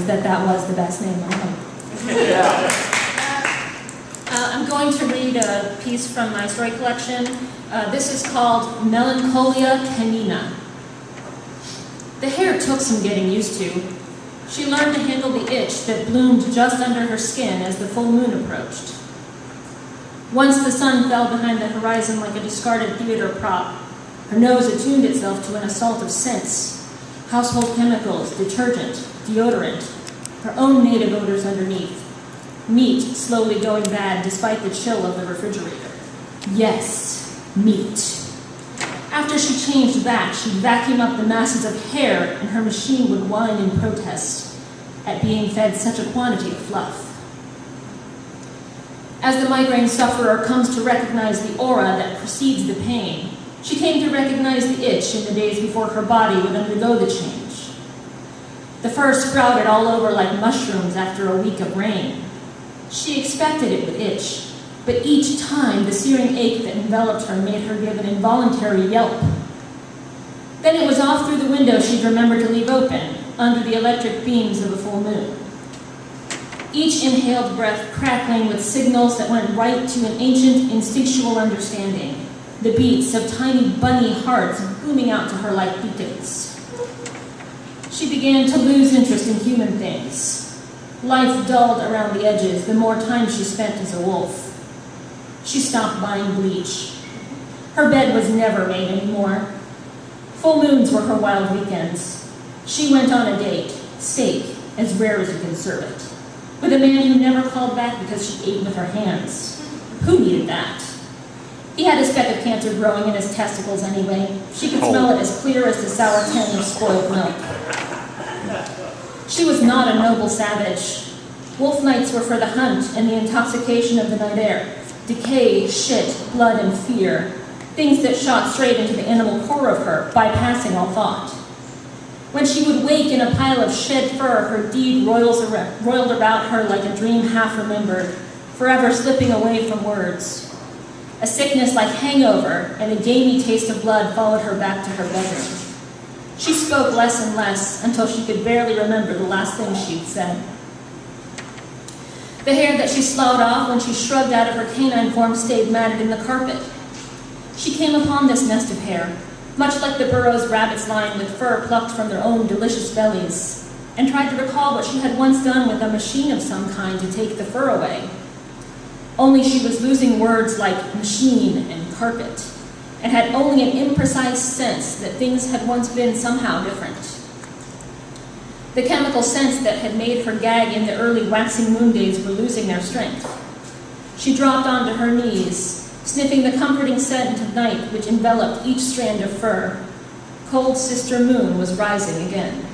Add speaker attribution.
Speaker 1: recognize that that was the best name on him. I'm going to read a piece from my story collection. This is called Melancholia Canina. The hare took some getting used to. She learned to handle the itch that bloomed just under her skin as the full moon approached. Once the sun fell behind the horizon like a discarded theater prop, her nose attuned itself to an assault of scents, household chemicals, detergent, deodorant, her own native odors underneath. Meat slowly going bad despite the chill of the refrigerator. Yes, meat. After she changed back, she'd vacuum up the masses of hair and her machine would whine in protest at being fed such a quantity of fluff. As the migraine sufferer comes to recognize the aura that precedes the pain, she came to recognize the itch in the days before her body would undergo the change. The fur sprouted all over like mushrooms after a week of rain. She expected it would itch, but each time the searing ache that enveloped her made her give an involuntary yelp. Then it was off through the window she'd remembered to leave open, under the electric beams of a full moon. Each inhaled breath crackling with signals that went right to an ancient instinctual understanding, the beats of tiny bunny hearts booming out to her like beacons. She began to lose interest in human things. Life dulled around the edges the more time she spent as a wolf. She stopped buying bleach. Her bed was never made anymore. Full moons were her wild weekends. She went on a date, steak, as rare as you can serve it, with a man who never called back because she ate with her hands. Who needed that? He had a speck of cancer growing in his testicles anyway. She could smell it as clear as the sour tang of spoiled milk. She was not a noble savage. Wolf nights were for the hunt and the intoxication of the night air. Decay, shit, blood, and fear. Things that shot straight into the animal core of her, bypassing all thought. When she would wake in a pile of shed fur, her deed roiled about her like a dream half-remembered, forever slipping away from words. A sickness like hangover and a gamey taste of blood followed her back to her bedroom. She spoke less and less until she could barely remember the last thing she'd said. The hair that she sloughed off when she shrugged out of her canine form stayed matted in the carpet. She came upon this nest of hair, much like the burrows rabbits line with fur plucked from their own delicious bellies, and tried to recall what she had once done with a machine of some kind to take the fur away. Only she was losing words like machine and carpet, and had only an imprecise sense that things had once been somehow different. The chemical scents that had made her gag in the early waxing moon days were losing their strength. She dropped onto her knees, sniffing the comforting scent of night which enveloped each strand of fur. Cold Sister Moon was rising again.